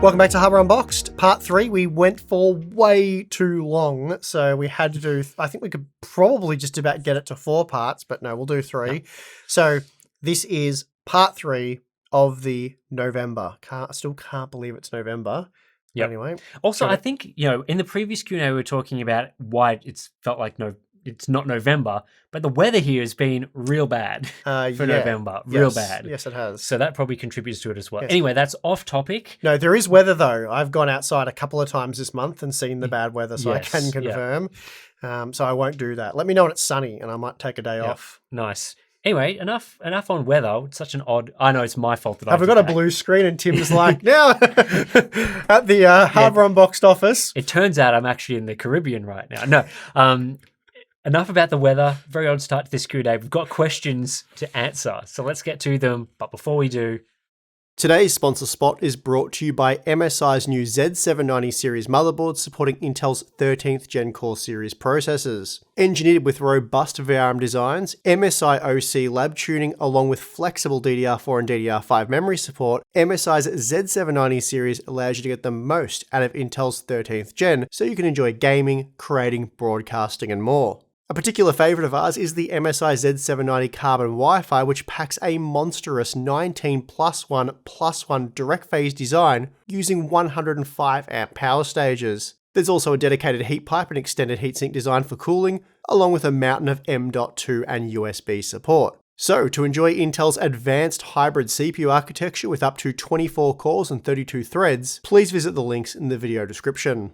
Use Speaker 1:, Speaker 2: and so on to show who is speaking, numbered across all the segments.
Speaker 1: Welcome back to Hardware Unboxed, part 3. We went for way too long, so we had to do, I think we could probably just about get it to 4 parts, but no, we'll do 3. Yep. So this is part 3 of the November. I still can't believe it's November.
Speaker 2: Yeah.
Speaker 1: Anyway.
Speaker 2: Also, I think, in the previous Q&A, we were talking about why it's felt like it's not November, but the weather here has been real bad for November. Real bad.
Speaker 1: Yes, it has.
Speaker 2: So that probably contributes to it as well.
Speaker 1: Yes.
Speaker 2: Anyway, that's off topic.
Speaker 1: No, there is weather though. I've gone outside a couple of times this month and seen the bad weather, so I can confirm. So I won't do that. Let me know when it's sunny and I might take a day off.
Speaker 2: Nice. Anyway, enough on weather. It's such an odd... I know it's my fault that
Speaker 1: I've got a blue screen and Tim's like, now at the Hardware Unboxed office.
Speaker 2: It turns out I'm actually in the Caribbean right now. No, enough about the weather. Very odd start to this Q&A. We've got questions to answer, so let's get to them. But before we do...
Speaker 1: Today's sponsor spot is brought to you by MSI's new Z790 series motherboards supporting Intel's 13th Gen Core series processors. Engineered with robust VRM designs, MSI OC lab tuning along with flexible DDR4 and DDR5 memory support, MSI's Z790 series allows you to get the most out of Intel's 13th Gen so you can enjoy gaming, creating, broadcasting and more. A particular favourite of ours is the MSI Z790 Carbon Wi-Fi, which packs a monstrous 19+1+1 direct phase design using 105 amp power stages. There's also a dedicated heat pipe and extended heatsink design for cooling, along with a mountain of M.2 and USB support. So, to enjoy Intel's advanced hybrid CPU architecture with up to 24 cores and 32 threads, please visit the links in the video description.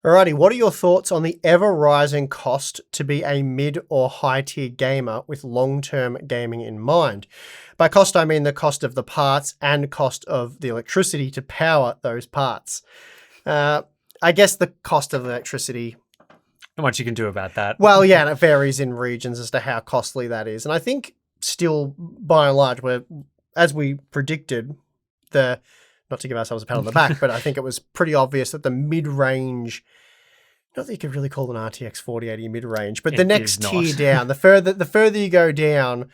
Speaker 1: Alrighty, what are your thoughts on the ever-rising cost to be a mid or high-tier gamer with long-term gaming in mind? By cost, I mean the cost of the parts and cost of the electricity to power those parts. I guess the cost of electricity...
Speaker 2: Not much you can do about that.
Speaker 1: Well, yeah, and it varies in regions as to how costly that is. And I think still, by and large, as we predicted, not to give ourselves a pat on the back, but I think it was pretty obvious that the mid-range, not that you could really call an RTX 4080 mid-range, but the next tier down, the further you go down,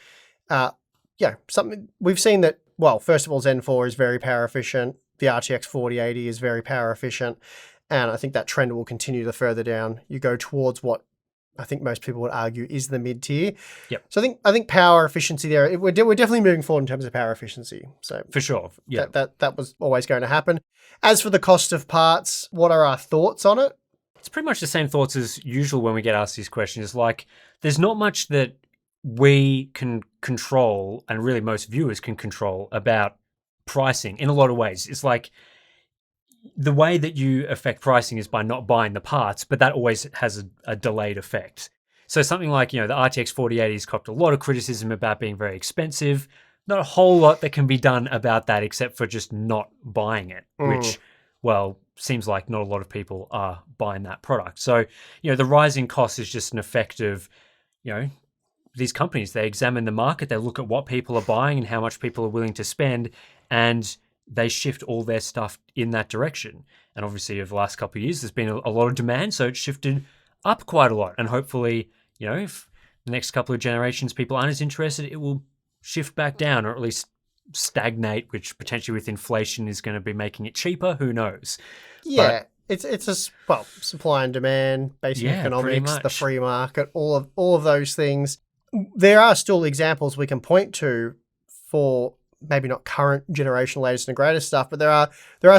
Speaker 1: something we've seen that, well, first of all, Zen 4 is very power efficient. The RTX 4080 is very power efficient. And I think that trend will continue the further down you go towards what I think most people would argue is the mid tier.
Speaker 2: Yep.
Speaker 1: So I think power efficiency there, we're definitely moving forward in terms of power efficiency. So
Speaker 2: for sure, yeah,
Speaker 1: that was always going to happen. As for the cost of parts, what are our thoughts on it?
Speaker 2: It's pretty much the same thoughts as usual when we get asked these questions. Like, there's not much that we can control, and really most viewers can control about pricing in a lot of ways. It's like, the way that you affect pricing is by not buying the parts, but that always has a delayed effect. So something like, the RTX 4080 has copped a lot of criticism about being very expensive. Not a whole lot that can be done about that except for just not buying it, which, well, seems like not a lot of people are buying that product. So, the rising cost is just an effect of, these companies. They examine the market, they look at what people are buying and how much people are willing to spend, and they shift all their stuff in that direction. And obviously over the last couple of years, there's been a lot of demand, so it's shifted up quite a lot. And hopefully, if the next couple of generations people aren't as interested, it will shift back down, or at least stagnate, which potentially with inflation is going to be making it cheaper. Who knows?
Speaker 1: Yeah, but it's supply and demand, basic economics, the free market, all of those things. There are still examples we can point to for maybe not current generation latest and greatest stuff, but there are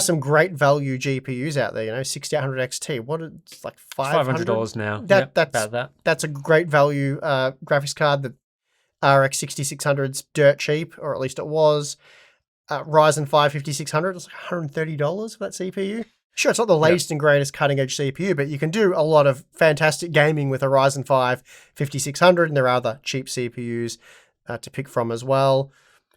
Speaker 1: some great value GPUs out there. 6800 XT. It's like
Speaker 2: $500 now.
Speaker 1: That's a great value graphics card. The RX 6600's dirt cheap, or at least it was. Ryzen 5 5600. It's like $130 for that CPU. Sure, it's not the latest and greatest cutting edge CPU, but you can do a lot of fantastic gaming with a Ryzen 5 5600, and there are other cheap CPUs to pick from as well.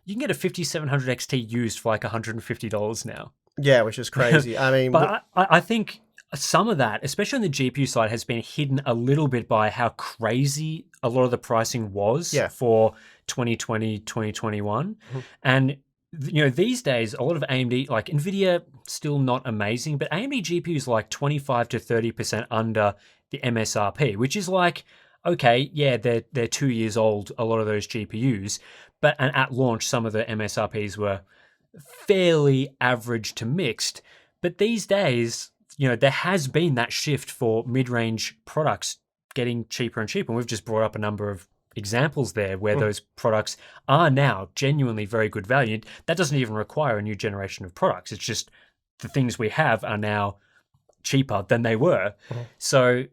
Speaker 2: You can get a 5700 XT used for like $150 now.
Speaker 1: Yeah, which is crazy. I mean,
Speaker 2: but I think some of that, especially on the GPU side, has been hidden a little bit by how crazy a lot of the pricing was for 2020, 2021. Mm-hmm. And these days, a lot of AMD, like Nvidia, still not amazing, but AMD GPUs like 25 to 30% under the MSRP, which is like, okay, yeah, they're 2 years old, a lot of those GPUs, and at launch, some of the MSRPs were fairly average to mixed. But these days, there has been that shift for mid-range products getting cheaper and cheaper. And we've just brought up a number of examples there where those products are now genuinely very good value. That doesn't even require a new generation of products. It's just the things we have are now cheaper than they were. So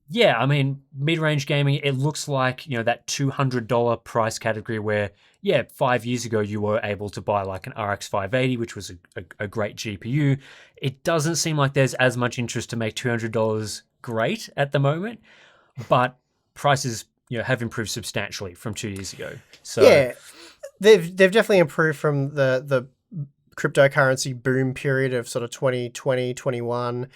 Speaker 2: yeah, I mean, mid-range gaming, it looks like, that $200 price category where, 5 years ago you were able to buy like an RX 580, which was a great GPU. It doesn't seem like there's as much interest to make $200 great at the moment, but prices, have improved substantially from 2 years ago. So
Speaker 1: yeah, they've definitely improved from the cryptocurrency boom period of sort of 2020, 21.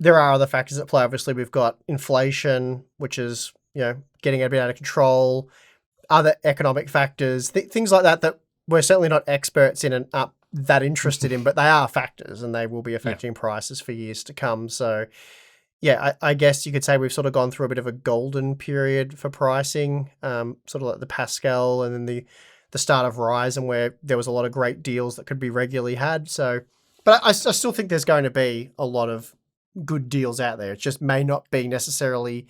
Speaker 1: There are other factors at play. Obviously, we've got inflation, which is, getting a bit out of control, other economic factors, things like that we're certainly not experts in and aren't that interested in, but they are factors and they will be affecting prices for years to come. So, yeah, I guess you could say we've sort of gone through a bit of a golden period for pricing, sort of like the Pascal and then the start of Ryzen, where there was a lot of great deals that could be regularly had. So, but I still think there's going to be a lot of good deals out there. It just may not be necessarily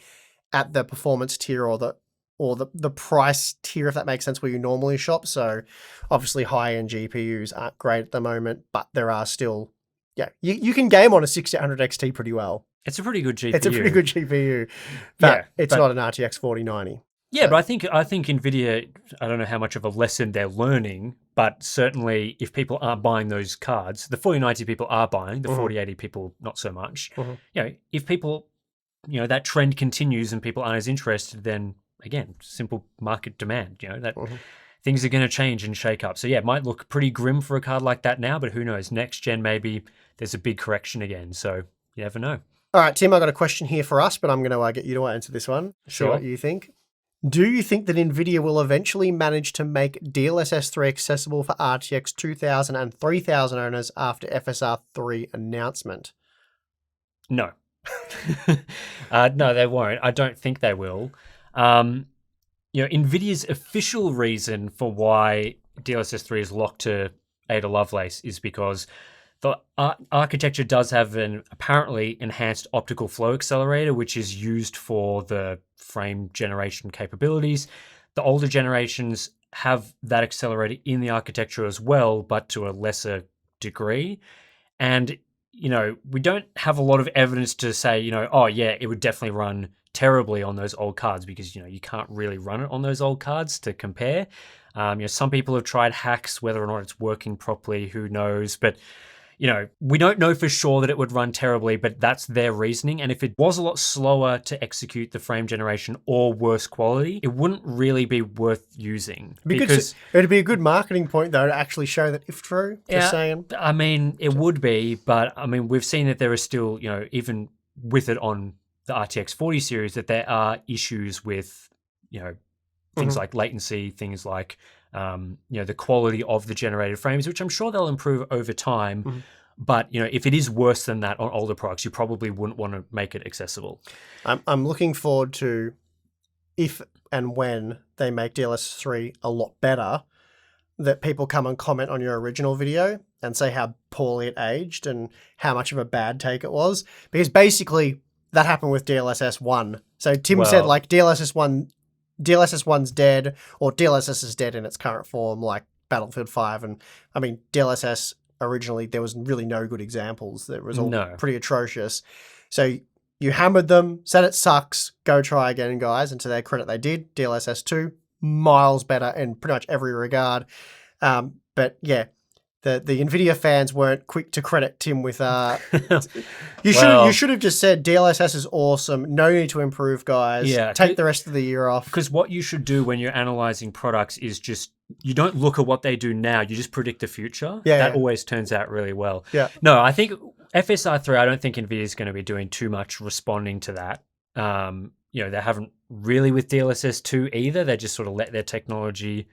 Speaker 1: at the performance tier or the price tier, if that makes sense, where you normally shop. So obviously high-end GPUs aren't great at the moment, but there are still, you can game on a 6800 XT pretty well.
Speaker 2: it's a pretty good GPU.
Speaker 1: It's a pretty good GPU, but it's not an RTX 4090.
Speaker 2: Yeah, but I think Nvidia, I don't know how much of a lesson they're learning, but certainly if people aren't buying those cards, the 4090 people are buying, the 4080 people not so much. If people, that trend continues and people aren't as interested, then again, simple market demand, that things are going to change and shake up. So yeah, it might look pretty grim for a card like that now, but who knows? Next gen, maybe there's a big correction again. So you never know.
Speaker 1: All right, Tim, I got a question here for us, but I'm going to get you to answer this one.
Speaker 2: Sure.
Speaker 1: See what you think. Do you think that Nvidia will eventually manage to make DLSS 3 accessible for RTX 2000 and 3000 owners after FSR 3 announcement?
Speaker 2: No. No, they won't. I don't think they will. Nvidia's official reason for why DLSS 3 is locked to Ada Lovelace is because the architecture does have an apparently enhanced optical flow accelerator, which is used for the frame generation capabilities. The older generations have that accelerator in the architecture as well, but to a lesser degree. And, we don't have a lot of evidence to say, it would definitely run terribly on those old cards because, you can't really run it on those old cards to compare. Some people have tried hacks, whether or not it's working properly, who knows, but we don't know for sure that it would run terribly, but that's their reasoning. And if it was a lot slower to execute the frame generation or worse quality, it wouldn't really be worth using.
Speaker 1: Because it'd be a good marketing point, though, to actually show that if true. Just saying.
Speaker 2: I mean, it would be, but I mean, we've seen that there is still, even with it on the RTX 40 series, that there are issues with, things like latency, things like the quality of the generated frames, which I'm sure they'll improve over time. But, if it is worse than that on older products, you probably wouldn't want to make it accessible.
Speaker 1: I'm looking forward to if and when they make DLSS 3 a lot better, that people come and comment on your original video and say how poorly it aged and how much of a bad take it was. Because basically that happened with DLSS 1. So Tim said DLSS 1's dead, or DLSS is dead in its current form, like Battlefield 5. And I mean, DLSS originally, there was really no good examples. It was all pretty atrocious. So you hammered them, said it sucks, go try again, guys. And to their credit, they did. DLSS 2, miles better in pretty much every regard. But yeah, the Nvidia fans weren't quick to credit Tim with you should have just said DLSS is awesome, no need to improve, guys. Take the rest of the year off. Because
Speaker 2: what you should do when you're analyzing products is just, you don't look at what they do now, you just predict the future. That always turns out really well. No, I think FSR 3, I don't think Nvidia is going to be doing too much responding to that. They haven't really with DLSS 2 either. They just sort of let their technology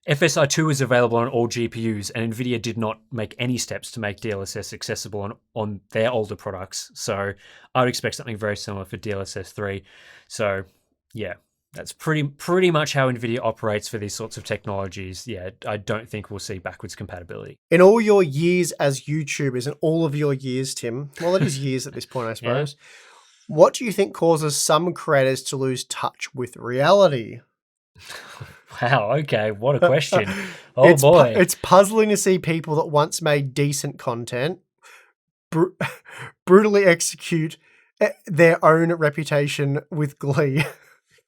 Speaker 2: FSR 2 is available on all GPUs, and Nvidia did not make any steps to make DLSS accessible on their older products. So I would expect something very similar for DLSS 3. So yeah, That's pretty much how Nvidia operates for these sorts of technologies. Yeah, I don't think we'll see backwards compatibility.
Speaker 1: In all your years as YouTubers, and all of your years, Tim, well, it is years at this point, I suppose. Yeah. What do you think causes some creators to lose touch with reality?
Speaker 2: Wow, okay, what a question. Oh boy.
Speaker 1: It's puzzling to see people that once made decent content brutally execute their own reputation with glee.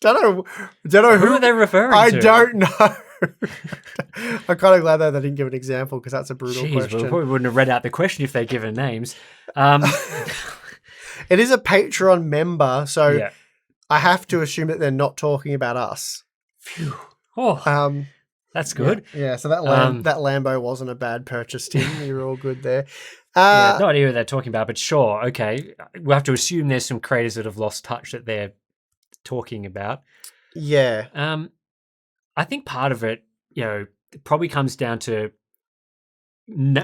Speaker 1: Don't know
Speaker 2: who are they referring to?
Speaker 1: I don't know. I'm kind of glad that they didn't give an example because that's a brutal question.
Speaker 2: We probably wouldn't have read out the question if they'd given names.
Speaker 1: It is a Patreon member, so I have to assume that they're not talking about us.
Speaker 2: Phew. Oh, that's good.
Speaker 1: Yeah, so that Lambo wasn't a bad purchase, Tim. You're all good there.
Speaker 2: No idea what they're talking about, but sure, okay. We'll have to assume there's some creators that have lost touch that they're talking about.
Speaker 1: Yeah.
Speaker 2: I think part of it, probably comes down to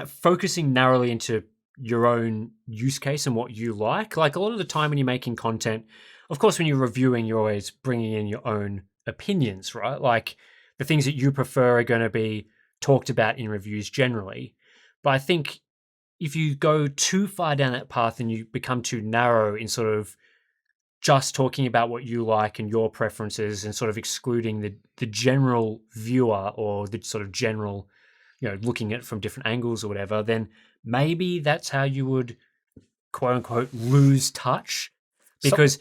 Speaker 2: focusing narrowly into your own use case and what you like. Like a lot of the time when you're making content, of course, when you're reviewing, you're always bringing in your own opinions, right? Like the things that you prefer are going to be talked about in reviews generally. But I think if you go too far down that path and you become too narrow in sort of just talking about what you like and your preferences and sort of excluding the general viewer or the sort of general, looking at it from different angles or whatever, then maybe that's how you would quote unquote lose touch. Because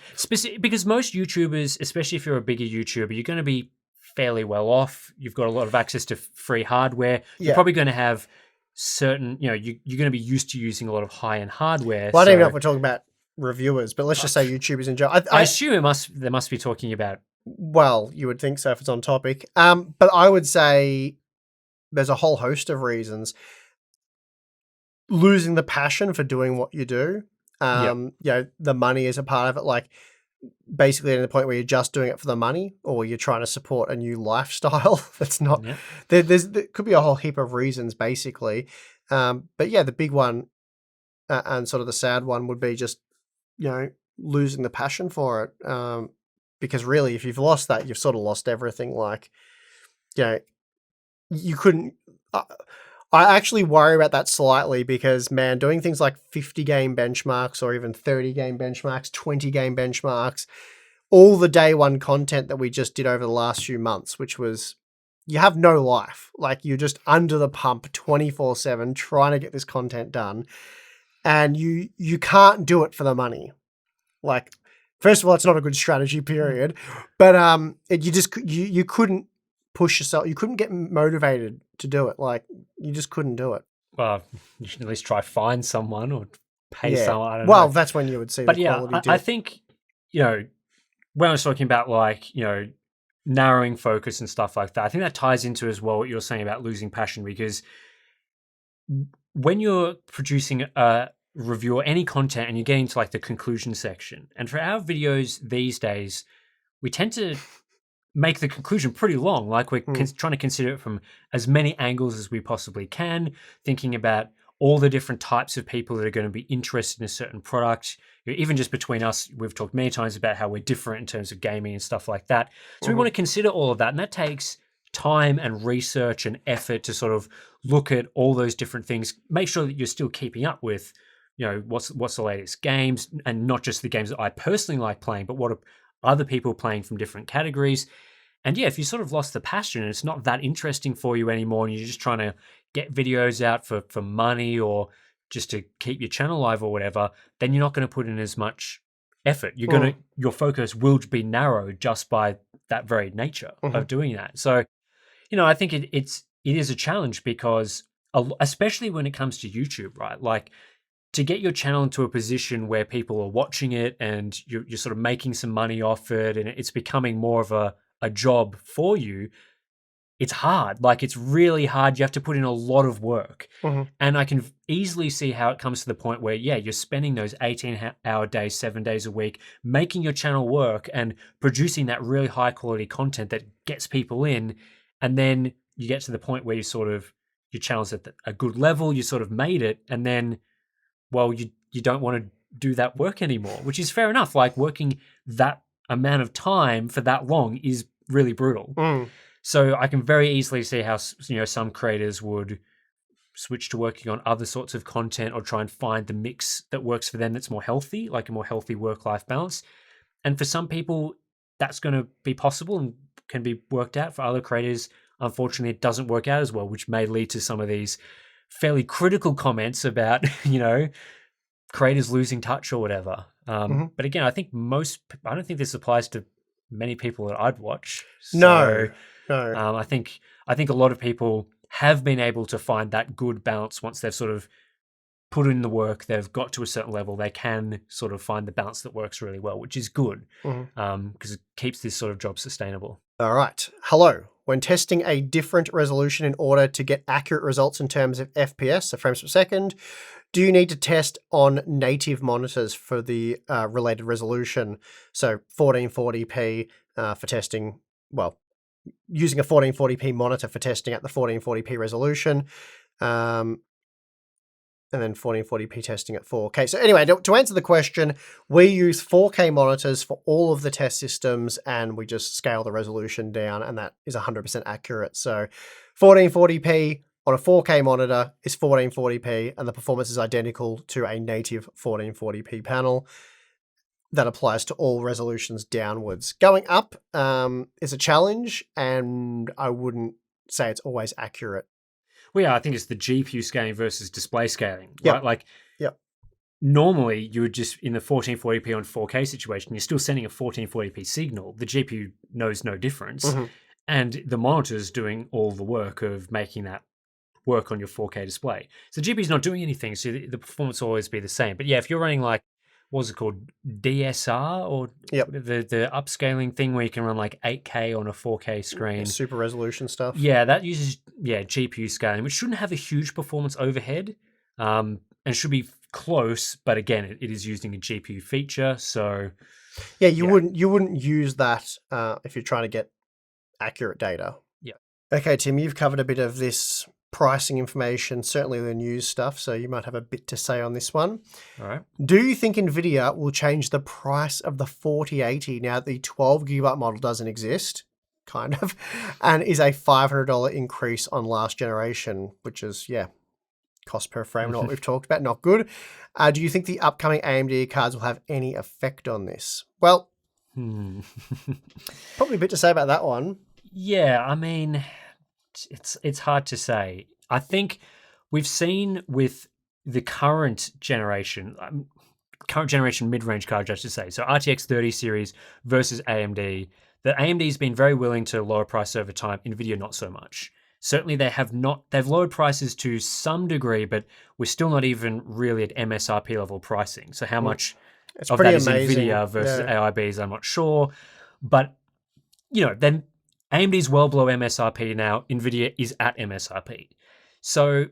Speaker 2: most YouTubers, especially if you're a bigger YouTuber, you're going to be fairly well off. You've got a lot of access to free hardware. You're probably going to have certain, you're going to be used to using a lot of high-end hardware.
Speaker 1: Well, I don't even know if we're talking about reviewers, but let's just say YouTubers in general.
Speaker 2: I assume they must be talking about.
Speaker 1: Well, you would think so if it's on topic. But I would say there's a whole host of reasons. Losing the passion for doing what you do. The money is a part of it. Like basically at the point where you're just doing it for the money, or you're trying to support a new lifestyle. That's not. Yeah. There could be a whole heap of reasons, basically. But yeah, the big one and sort of the sad one would be just losing the passion for it. Because really, if you've lost that, you've sort of lost everything. Like, you couldn't. I actually worry about that slightly because, man, doing things like 50 game benchmarks or even 30 game benchmarks, 20 game benchmarks, all the day one content that we just did over the last few months, which was, you have no life. Like you're just under the pump 24/7 trying to get this content done. And you can't do it for the money. Like, first of all, it's not a good strategy, period. But you couldn't push yourself. You couldn't get motivated to do it. Like you just couldn't do it.
Speaker 2: Well, you should at least try find someone or pay someone. I don't know.
Speaker 1: Well, that's when you would see. But the quality dip.
Speaker 2: I think when I was talking about like narrowing focus and stuff like that, I think that ties into as well what you're saying about losing passion, because when you're producing a review or any content and you're getting to like the conclusion section, and for our videos these days, we tend to make the conclusion pretty long. Like we're trying to consider it from as many angles as we possibly can, thinking about all the different types of people that are going to be interested in a certain product. Even just between us, we've talked many times about how we're different in terms of gaming and stuff like that. So we want to consider all of that. And that takes time and research and effort to sort of look at all those different things, make sure that you're still keeping up with, what's the latest games, and not just the games that I personally like playing, but what are other people playing from different categories. And yeah, if you sort of lost the passion and it's not that interesting for you anymore, and you're just trying to get videos out for money or just to keep your channel alive or whatever, then you're not going to put in as much effort. Your focus will be narrowed just by that very nature of doing that. So, I think it is a challenge because, especially when it comes to YouTube, right? Like to get your channel into a position where people are watching it and you're sort of making some money off it, and it's becoming more of a job for you, it's hard. Like it's really hard. You have to put in a lot of work. And I can easily see how it comes to the point where, you're spending those 18-hour days, 7 days a week, making your channel work and producing that really high quality content that gets people in. And then you get to the point where your channel's at a good level, you sort of made it. And then, well, you don't want to do that work anymore, which is fair enough. Like working that amount of time for that long is really brutal. So I can very easily see how, some creators would switch to working on other sorts of content or try and find the mix that works for them that's more healthy, like a more healthy work-life balance. And for some people, that's going to be possible and can be worked out. For other creators, unfortunately, it doesn't work out as well, which may lead to some of these fairly critical comments about, creators losing touch or whatever. But again, I don't think this applies to many people that I'd watch.
Speaker 1: No.
Speaker 2: I think a lot of people have been able to find that good balance once they've sort of put in the work, they've got to a certain level, they can sort of find the balance that works really well, which is good because it keeps this sort of job sustainable.
Speaker 1: All right. Hello. When testing a different resolution in order to get accurate results in terms of FPS, so frames per second, do you need to test on native monitors for the related resolution? So 1440p for testing, using a 1440p monitor for testing at the 1440p resolution, and then 1440p testing at 4K. So anyway, to answer the question, we use 4K monitors for all of the test systems, and we just scale the resolution down, and that is 100% accurate. So 1440p on a 4K monitor is 1440p, and the performance is identical to a native 1440p panel. That applies to all resolutions downwards. Going up is a challenge, and I wouldn't say it's always accurate.
Speaker 2: Well, yeah, I think it's the GPU scaling versus display scaling, right? Normally you would just, in the 1440p on 4K situation, you're still sending a 1440p signal. The GPU knows no difference, and the monitor's doing all the work of making that work on your 4K display. So the GPU's not doing anything, so the performance will always be the same. But yeah, if you're running like, what's it called, DSR or the upscaling thing where you can run like 8K on a 4K screen.
Speaker 1: Super resolution stuff.
Speaker 2: Yeah, that uses GPU scaling, which shouldn't have a huge performance overhead and should be close, but again, it is using a GPU feature. So
Speaker 1: you wouldn't use that if you're trying to get accurate data.
Speaker 2: Yeah.
Speaker 1: Okay, Tim, you've covered a bit of this pricing information, certainly the news stuff, so you might have a bit to say on this one.
Speaker 2: All right.
Speaker 1: Do you think Nvidia will change the price of the 4080 now that the 12GB model doesn't exist, kind of, and is a $500 increase on last generation, which is, cost per frame, not what we've talked about, not good. Do you think the upcoming AMD cards will have any effect on this? Well, probably a bit to say about that one.
Speaker 2: Yeah, I mean, it's hard to say. I think we've seen with the current generation mid-range cards, I should say, so RTX 30 series versus AMD, that AMD's been very willing to lower price over time, Nvidia not so much. Certainly they've lowered prices to some degree, but we're still not even really at MSRP level pricing. So how much of that is amazing. Nvidia versus AIBs, I'm not sure. But, then AMD's well below MSRP now, Nvidia is at MSRP. So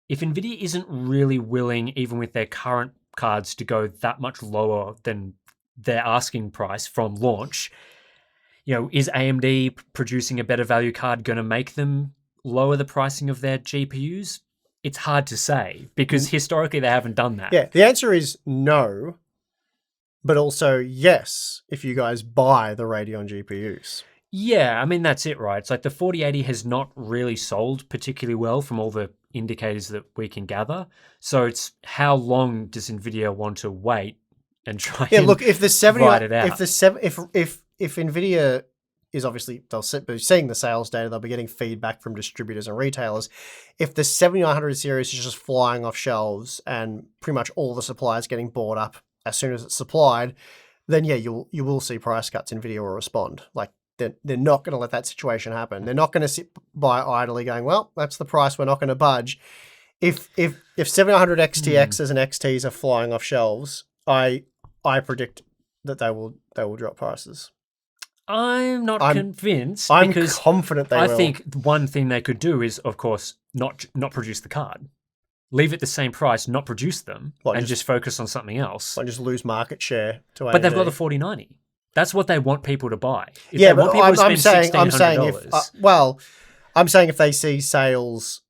Speaker 2: if Nvidia isn't really willing, even with their current cards, to go that much lower than their asking price from launch, is AMD producing a better value card going to make them lower the pricing of their GPUs? It's hard to say because historically they haven't done that.
Speaker 1: Yeah, the answer is no, but also yes, if you guys buy the Radeon GPUs.
Speaker 2: Yeah, I mean, that's it, right? It's like the 4080 has not really sold particularly well from all the indicators that we can gather. So it's how long does Nvidia want to wait and try and
Speaker 1: look, if the 70
Speaker 2: ride it out?
Speaker 1: If Nvidia is obviously, they'll be seeing the sales data, they'll be getting feedback from distributors and retailers. If the 7900 series is just flying off shelves and pretty much all the suppliers getting bought up as soon as it's supplied, then you will see price cuts. Nvidia will respond. Like, they're not going to let that situation happen. They're not going to sit by idly going, well, that's the price, we're not going to budge. If 7900 XTXs and XTs are flying off shelves, I predict that they will drop prices.
Speaker 2: I'm not convinced.
Speaker 1: I'm
Speaker 2: because
Speaker 1: confident they will.
Speaker 2: I think one thing they could do is, of course, not produce the card. Leave it the same price, not produce them, and just focus on something else.
Speaker 1: Like just lose market share to AMD.
Speaker 2: But they've got the 4090. That's what they want people to buy. If
Speaker 1: I'm saying if they see sales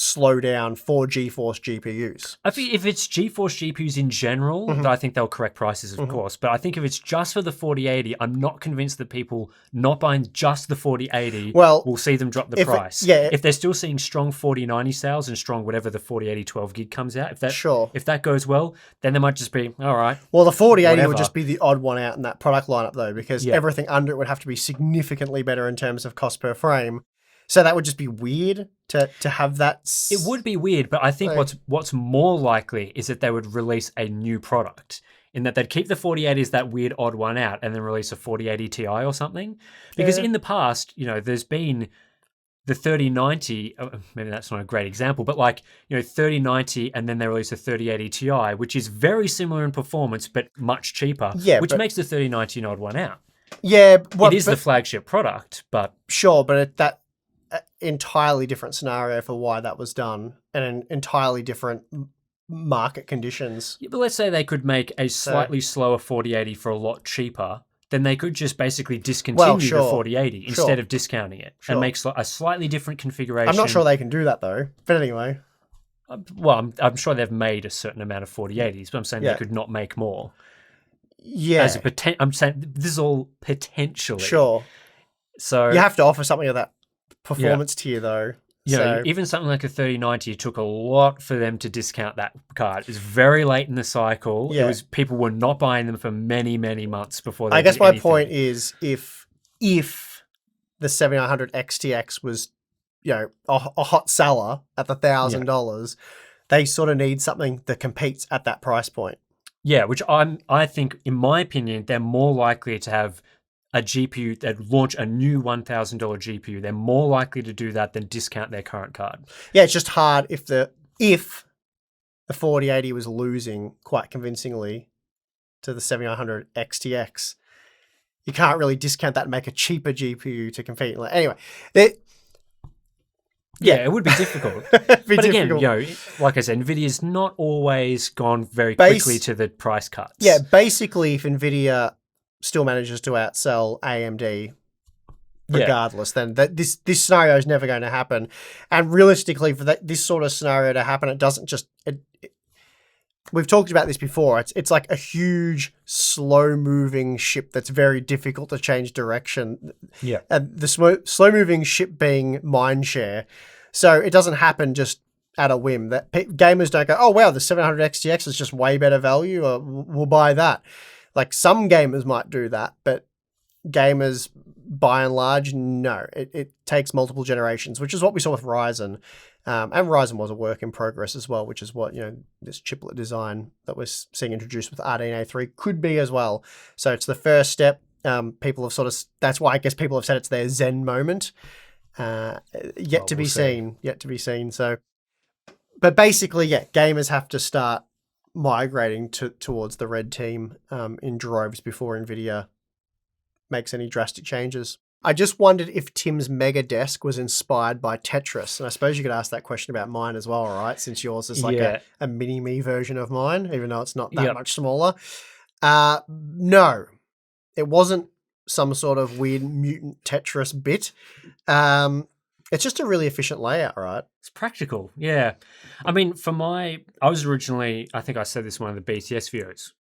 Speaker 1: slow down for GeForce GPUs.
Speaker 2: I think if it's GeForce GPUs in general, I think they'll correct prices, of course. But I think if it's just for the 4080, I'm not convinced that people not buying just the 4080 will see them drop the price. If they're still seeing strong 4090 sales and strong whatever the 4080 12 gig comes out, if that goes well, then they might just be, all right.
Speaker 1: Well, the 4080 would just be the odd one out in that product lineup, though, because everything under it would have to be significantly better in terms of cost per frame. So that would just be weird to have that.
Speaker 2: It would be weird, but I think what's more likely is that they would release a new product, in that they'd keep the 4080 as that weird odd one out and then release a 4080 Ti or something. Because in the past, there's been the 3090, maybe that's not a great example, but 3090 and then they release a 3080 Ti, which is very similar in performance but much cheaper, which makes the 3090 an odd one out.
Speaker 1: Yeah,
Speaker 2: it is the flagship product, but...
Speaker 1: Sure, but that entirely different scenario for why that was done, and an entirely different market conditions.
Speaker 2: Yeah, but let's say they could make a slightly slower 4080 for a lot cheaper, then they could just basically discontinue the 4080 instead of discounting it and make a slightly different configuration.
Speaker 1: I'm not sure they can do that though, but anyway.
Speaker 2: Well, I'm sure they've made a certain amount of 4080s, but I'm saying they could not make more.
Speaker 1: Yeah.
Speaker 2: I'm saying this is all potentially.
Speaker 1: Sure.
Speaker 2: So
Speaker 1: you have to offer something of that performance tier though.
Speaker 2: Even something like a 3090, it took a lot for them to discount that card. It was very late in the cycle. It was people were not buying them for many, many months before they
Speaker 1: I guess
Speaker 2: did
Speaker 1: my
Speaker 2: anything.
Speaker 1: point is if the 7900 XTX was, a hot seller at the $1,000, they sort of need something that competes at that price point.
Speaker 2: Yeah, which I think, in my opinion, they're more likely to have a GPU that launch a new $1,000 GPU. They're more likely to do that than discount their current card.
Speaker 1: Yeah, it's just hard if the 4080 was losing quite convincingly to the 7900 XTX. You can't really discount that and make a cheaper GPU to compete. Anyway,
Speaker 2: it would be difficult. Again, like I said, Nvidia's not always gone very quickly to the price cuts.
Speaker 1: Yeah, basically, if Nvidia still manages to outsell AMD regardless, then this scenario is never going to happen. And realistically, for this sort of scenario to happen, it doesn't just... we've talked about this before. It's like a huge, slow-moving ship that's very difficult to change direction.
Speaker 2: Yeah.
Speaker 1: And the slow-moving ship being mindshare. So it doesn't happen just at a whim. That gamers don't go, oh, wow, the 700 XTX is just way better value, or we'll buy that. Like, some gamers might do that, but gamers, by and large, no. It takes multiple generations, which is what we saw with Ryzen. And Ryzen was a work in progress as well, which is what, this chiplet design that we're seeing introduced with RDNA3 could be as well. So it's the first step. People have that's why I guess people have said it's their Zen moment. Yet to be seen. So, but basically, gamers have to start migrating towards the red team in droves before Nvidia makes any drastic changes. I just wondered if Tim's Mega Desk was inspired by Tetris, and I suppose you could ask that question about mine as well, right? Since yours is like a mini-me version of mine, even though it's not that much smaller. No, it wasn't some sort of weird mutant Tetris bit. It's just a really efficient layout, right?
Speaker 2: It's practical, yeah. I mean, I was originally, I think I said this in one of the BTS videos.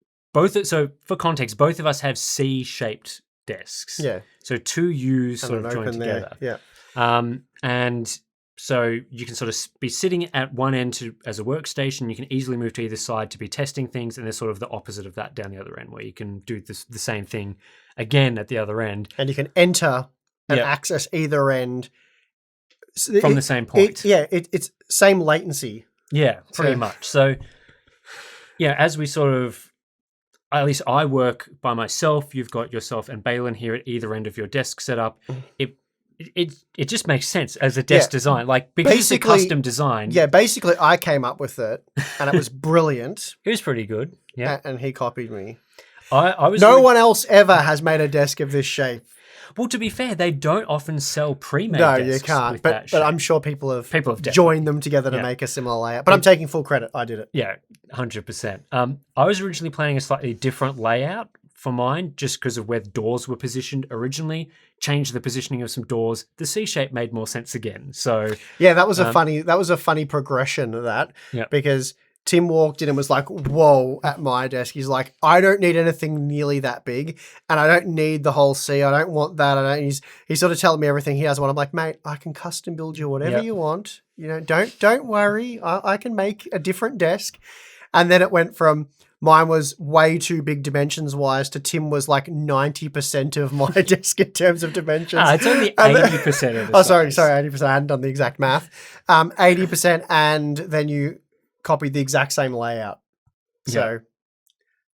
Speaker 2: So for context, both of us have C-shaped desks.
Speaker 1: Yeah.
Speaker 2: So two U's sort of joined together.
Speaker 1: Yeah.
Speaker 2: And so you can sort of be sitting at one end as a workstation. You can easily move to either side to be testing things, and there's sort of the opposite of that down the other end, where you can do the same thing again at the other end.
Speaker 1: And you can enter and access either end
Speaker 2: from the same point.
Speaker 1: It's same latency.
Speaker 2: Yeah, pretty much. So, as we sort of, at least I work by myself. You've got yourself and Balin here at either end of your desk setup. It just makes sense as a desk design, because it's a custom design.
Speaker 1: Yeah, basically, I came up with it, and it was brilliant.
Speaker 2: It was pretty good. Yeah,
Speaker 1: and he copied me.
Speaker 2: I was.
Speaker 1: No one else ever has made a desk of this shape.
Speaker 2: Well, to be fair, they don't often sell pre-made
Speaker 1: desks.
Speaker 2: No,
Speaker 1: you can't. But I'm sure people have joined them together to make a similar layout. But I'm taking full credit. I did it.
Speaker 2: Yeah, 100%. I was originally planning a slightly different layout for mine just because of where the doors were positioned originally. Changed the positioning of some doors. The C shape made more sense again. So
Speaker 1: yeah, that was a funny progression of that, because Tim walked in and was like, whoa, at my desk. He's like, I don't need anything nearly that big, and I don't need the whole C. I don't want that. He's sort of telling me everything he doesn't want. I'm like, mate, I can custom build you whatever you want. You know, don't worry. I can make a different desk. And then it went from mine was way too big dimensions wise to Tim was like 90% of my desk in terms of dimensions.
Speaker 2: It's only 80% of the size.
Speaker 1: Sorry, 80%. I hadn't done the exact math. 80%, and then you copied the exact same layout. So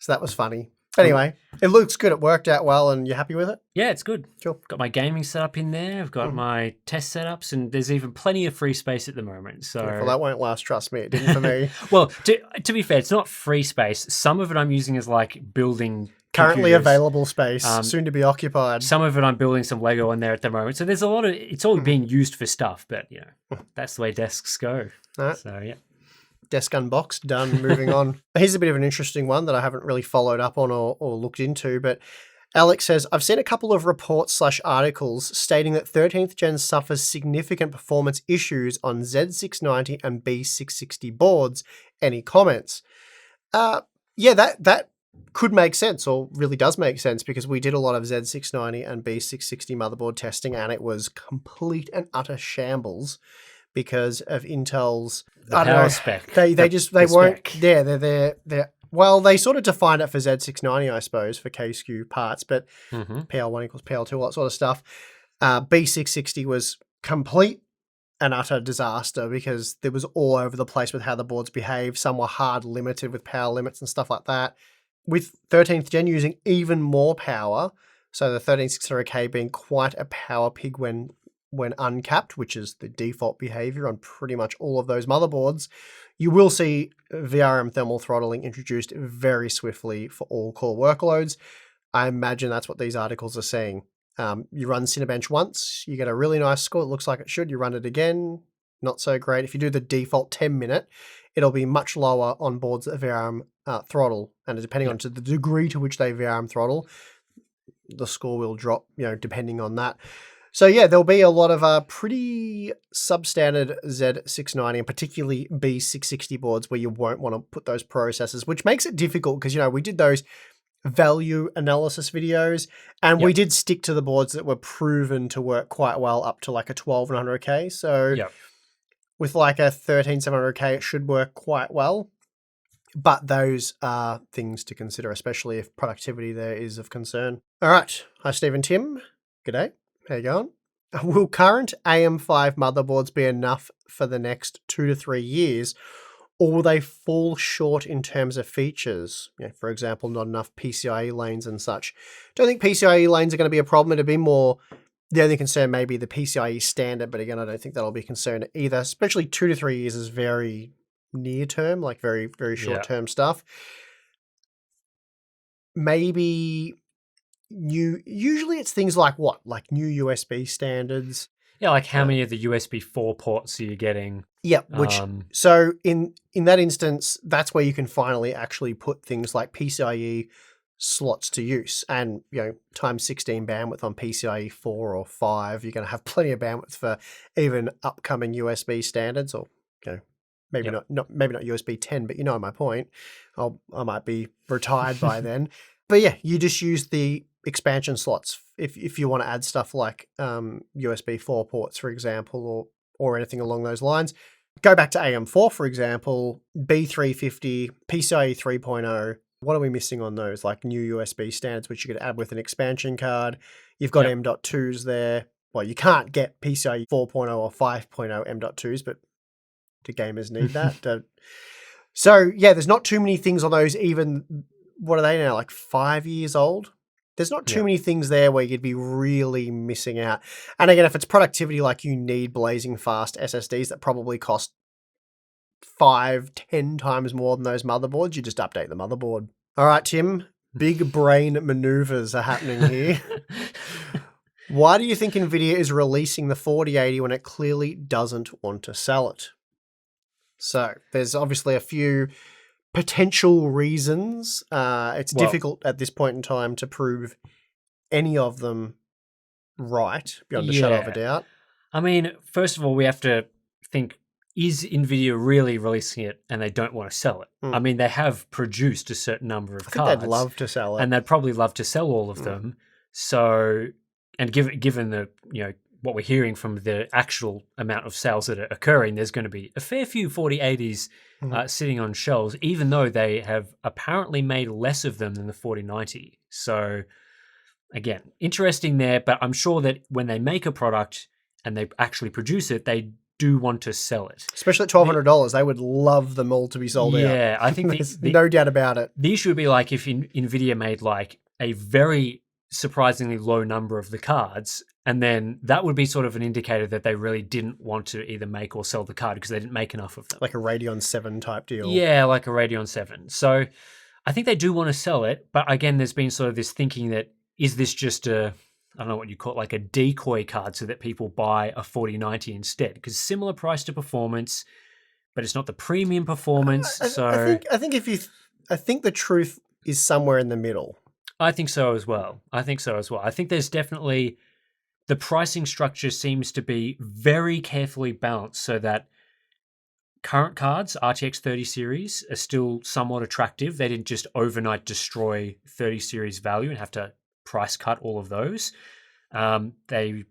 Speaker 1: that was funny. Anyway, it looks good. It worked out well, and you're happy with it?
Speaker 2: Yeah, it's good.
Speaker 1: Cool.
Speaker 2: Got my gaming set up in there. I've got my test setups, and there's even plenty of free space at the moment. So
Speaker 1: well, that won't last. Trust me, it didn't for me.
Speaker 2: Well, to be fair, it's not free space. Some of it I'm using as like building
Speaker 1: currently
Speaker 2: computers.
Speaker 1: Available space, soon to be occupied.
Speaker 2: Some of it I'm building some Lego in there at the moment. So there's a lot of it's all being used for stuff, but you know that's the way desks go.
Speaker 1: All right.
Speaker 2: So yeah.
Speaker 1: Desk unboxed, done, moving on. Here's a bit of an interesting one that I haven't really followed up on or looked into, but Alex says, I've seen a couple of reports/articles stating that 13th Gen suffers significant performance issues on Z690 and B660 boards. Any comments? Yeah, that could make sense, or really does make sense, because we did a lot of Z690 and B660 motherboard testing, and it was complete and utter shambles because of Intel's
Speaker 2: power spec.
Speaker 1: They weren't. Yeah, they're well, they sort of defined it for Z690, I suppose, for K-SKU parts, but PL1 equals PL2, all that sort of stuff. B660 was complete and utter disaster because there was all over the place with how the boards behave. Some were hard limited with power limits and stuff like that. With 13th Gen using even more power, so the 13600K being quite a power pig when uncapped, which is the default behavior on pretty much all of those motherboards, you will see VRM thermal throttling introduced very swiftly for all core workloads. I imagine that's what these articles are saying. You run Cinebench once, you get a really nice score. It looks like it should. You run it again, not so great. If you do the default 10-minute, it'll be much lower on boards that VRM throttle, and depending on to the degree to which they VRM throttle, the score will drop, depending on that. So yeah, there'll be a lot of pretty substandard Z690 and particularly B660 boards where you won't want to put those processors, which makes it difficult because, we did those value analysis videos and we did stick to the boards that were proven to work quite well up to like a 12100K. So with like a 13700K, it should work quite well. But those are things to consider, especially if productivity there is of concern. All right. Hi, Steve and Tim. G'day. How you going? Will current AM5 motherboards be enough for the next 2 to 3 years, or will they fall short in terms of features? For example, not enough PCIe lanes and such. Don't think PCIe lanes are going to be a problem. It'd be more, the only concern may be the PCIe standard, but again, I don't think that'll be a concern either, especially 2 to 3 years is very near term, like very, very short term stuff. Maybe usually it's things like what? Like new USB standards.
Speaker 2: Yeah, like how many of the USB 4 ports are you getting?
Speaker 1: Yeah, which so in that instance, that's where you can finally actually put things like PCIe slots to use, and times 16 bandwidth on PCIe 4 or 5, you're going to have plenty of bandwidth for even upcoming USB standards, or maybe not USB 10, but my point. I might be retired by then. But yeah, you just use the expansion slots if you want to add stuff like USB 4 ports, for example, or anything along those lines. Go back to AM4, for example, B350, PCIe 3.0. What are we missing on those? Like new USB standards, which you could add with an expansion card. You've got M.2s there. Well, you can't get PCIe 4.0 or 5.0 M.2s, but do gamers need that? So yeah, there's not too many things on those. Even, what are they now, like 5 years old? There's not too many things there where you'd be really missing out. And again, if it's productivity, like you need blazing fast SSDs that probably cost 5-10 times more than those motherboards, you just update the motherboard. All right, Tim, big brain maneuvers are happening here. Why do you think Nvidia is releasing the 4080 when it clearly doesn't want to sell it? So there's obviously a few potential reasons. It's
Speaker 2: Well,
Speaker 1: difficult at this point in time to prove any of them right beyond a shadow of a
Speaker 2: yeah.
Speaker 1: doubt.
Speaker 2: I mean, first of all, we have to think, is Nvidia really releasing it and they don't want to sell it? I mean, they have produced a certain number of
Speaker 1: I think they'd
Speaker 2: cards
Speaker 1: love to sell it.
Speaker 2: and they'd probably love to sell all of them. So, and given the, what we're hearing from the actual amount of sales that are occurring, there's going to be a fair few 4080s sitting on shelves, even though they have apparently made less of them than the 4090. So, again, interesting there, but I'm sure that when they make a product and they actually produce it, they do want to sell it.
Speaker 1: Especially at $1,200, they would love them all to be sold out.
Speaker 2: Yeah, I think
Speaker 1: There's no doubt about it.
Speaker 2: the issue would be like if Nvidia made like a very surprisingly low number of the cards, and then that would be sort of an indicator that they really didn't want to either make or sell the card because they didn't make enough of them.
Speaker 1: Like a Radeon 7 type deal.
Speaker 2: Yeah, like a Radeon 7. So I think they do want to sell it, but again, there's been sort of this thinking that, is this just I don't know what you call it, like a decoy card so that people buy a 4090 instead? Because similar price to performance, but it's not the premium performance.
Speaker 1: I think the truth is somewhere in the middle.
Speaker 2: I think so as well. I think there's definitely, the pricing structure seems to be very carefully balanced so that current cards, RTX 30 series, are still somewhat attractive. They didn't just overnight destroy 30 series value and have to price cut all of those. They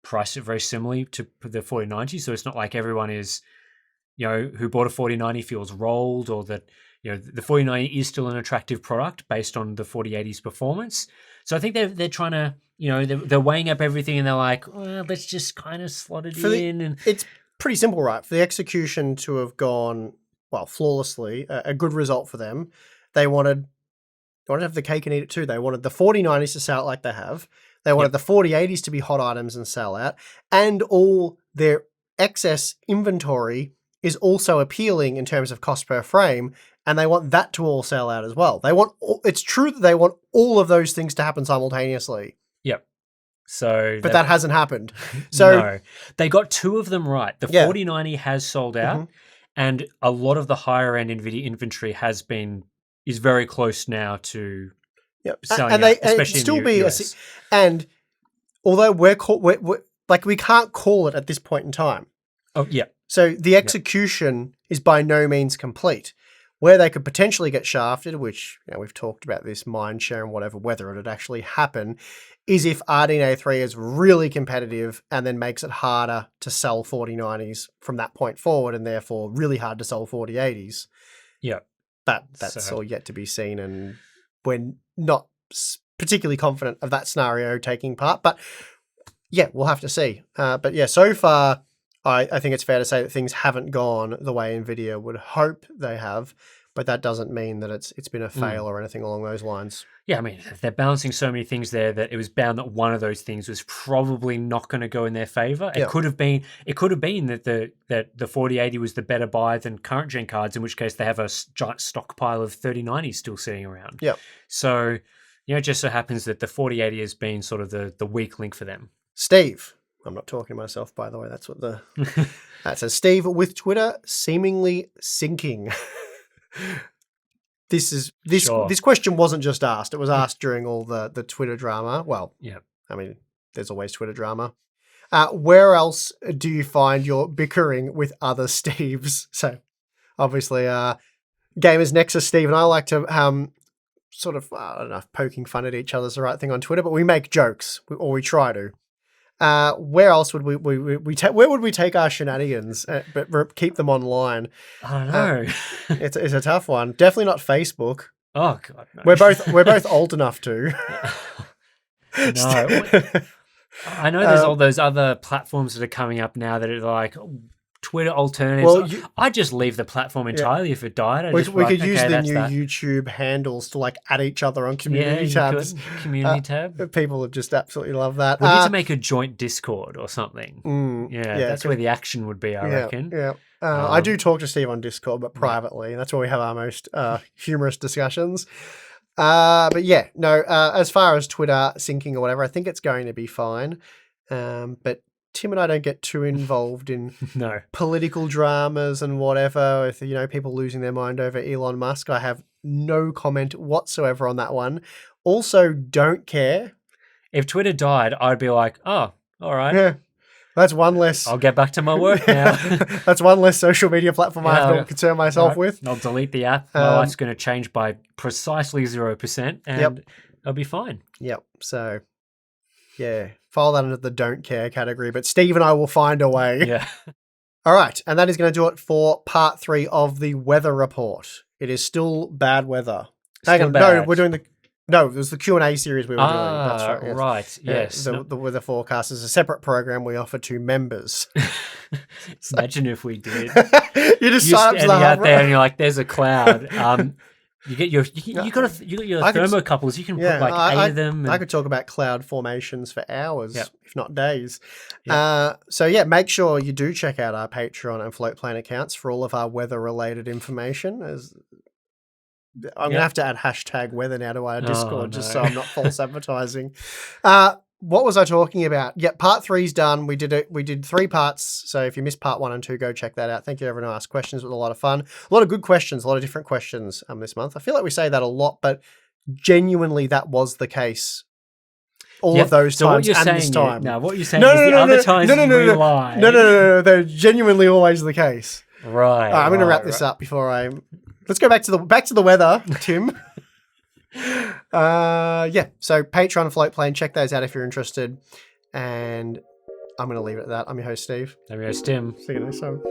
Speaker 2: price it very similarly to the 4090, so it's not like everyone is, who bought a 4090 feels rolled, or that the 4090 is still an attractive product based on the 4080's performance. So I think they're trying to, they're weighing up everything and they're like, well, let's just kind of slot it in.
Speaker 1: It's pretty simple, right? For the execution to have gone flawlessly, a good result for them. They wanted to have the cake and eat it too. They wanted the 4090s to sell out like they have. They wanted the 4080s to be hot items and sell out. And all their excess inventory is also appealing in terms of cost per frame. And they want that to all sell out as well. It's true that they want all of those things to happen simultaneously.
Speaker 2: Yep. So,
Speaker 1: but that hasn't happened. So
Speaker 2: no, they got two of them right. The 4090 has sold out, and a lot of the higher end Nvidia inventory is very close now to selling out, especially in the US.
Speaker 1: And although we can't call it at this point in time.
Speaker 2: Oh yeah.
Speaker 1: So the execution is by no means complete. Where they could potentially get shafted, which we've talked about this mind share and whatever, whether it would actually happen, is if RDNA 3 is really competitive and then makes it harder to sell 4090s from that point forward, and therefore really hard to sell 4080s.
Speaker 2: Yeah.
Speaker 1: That's all yet to be seen, and we're not particularly confident of that scenario taking part. But yeah, we'll have to see. But yeah, so far, I think it's fair to say that things haven't gone the way Nvidia would hope they have, but that doesn't mean that it's been a fail or anything along those lines. Yeah,
Speaker 2: I mean, they're balancing so many things there that it was bound that one of those things was probably not going to go in their favor. It could have been that the 4080 was the better buy than current gen cards, in which case they have a giant stockpile of 3090s still sitting around.
Speaker 1: Yeah.
Speaker 2: So, it just so happens that the 4080 has been sort of the weak link for them.
Speaker 1: Steve. I'm not talking to myself, by the way. That's what that says. Steve with Twitter seemingly sinking. This question wasn't just asked. It was asked during all the Twitter drama. Well, yeah. I mean, there's always Twitter drama. Where else do you find your bickering with other Steves? So, obviously, Gamers Nexus Steve and I like to sort of, I don't know if poking fun at each other is the right thing on Twitter, but we make jokes, or we try to. Where else would where would we take our shenanigans, but keep them online?
Speaker 2: I don't know.
Speaker 1: It's a tough one. Definitely not Facebook.
Speaker 2: Oh God, no.
Speaker 1: We're both old enough to.
Speaker 2: No, I know there's all those other platforms that are coming up now that are like Twitter alternatives. Well, I just leave the platform entirely if it died.
Speaker 1: We could use the new YouTube handles to add each other on community tabs.
Speaker 2: Community tab.
Speaker 1: People would just absolutely love that.
Speaker 2: We need to make a joint Discord or something. That's where the action would be, I reckon.
Speaker 1: Yeah. I do talk to Steve on Discord, but privately. That's where we have our most humorous discussions. But yeah, no, as far as Twitter syncing or whatever, I think it's going to be fine. But Tim and I don't get too involved in
Speaker 2: No.
Speaker 1: political dramas and whatever. With, you know, people losing their mind over Elon Musk, I have no comment whatsoever on that one. Also, don't care.
Speaker 2: If Twitter died, I'd be like, oh, all right.
Speaker 1: Yeah. That's one less.
Speaker 2: I'll get back to my work now.
Speaker 1: That's one less social media platform I have to concern myself with.
Speaker 2: I'll delete the app. My life's going to change by precisely 0%, and I'll be fine.
Speaker 1: Yep. So, yeah, file that under the don't care category, but Steve and I will find a way.
Speaker 2: Yeah.
Speaker 1: All right. And that is going to do it for part 3 of the weather report. It is still bad weather. Hang on. No, we're doing No, there's the Q&A series we were doing. That's right. Yes.
Speaker 2: Right. Yes.
Speaker 1: The weather forecast is a separate program we offer to members.
Speaker 2: Imagine if we did.
Speaker 1: You just sign up to the
Speaker 2: out there and you're like, there's a cloud. You get your thermocouples. You can put like 8 of them.
Speaker 1: I could talk about cloud formations for hours, if not days. So make sure you do check out our Patreon and Floatplane accounts for all of our weather-related information. I'm going to have to add hashtag weather now to our Discord just so I'm not false advertising. What was I talking about? Yeah, part 3's done. We did 3 parts. So if you missed part 1 and 2, go check that out. Thank you everyone who asked questions. It was a lot of fun. A lot of good questions, a lot of different questions this month. I feel like we say that a lot, but genuinely that was the case. All of those times and this time.
Speaker 2: No, what you're saying is the other times we lied.
Speaker 1: No. They're genuinely always the case.
Speaker 2: Right.
Speaker 1: I'm going to wrap this up before let's go back to the weather, Tim. So Patreon, Floatplane, check those out if you're interested. And I'm going to leave it at that. I'm your host, Steve.
Speaker 2: I'm your host, Tim.
Speaker 1: See you next time.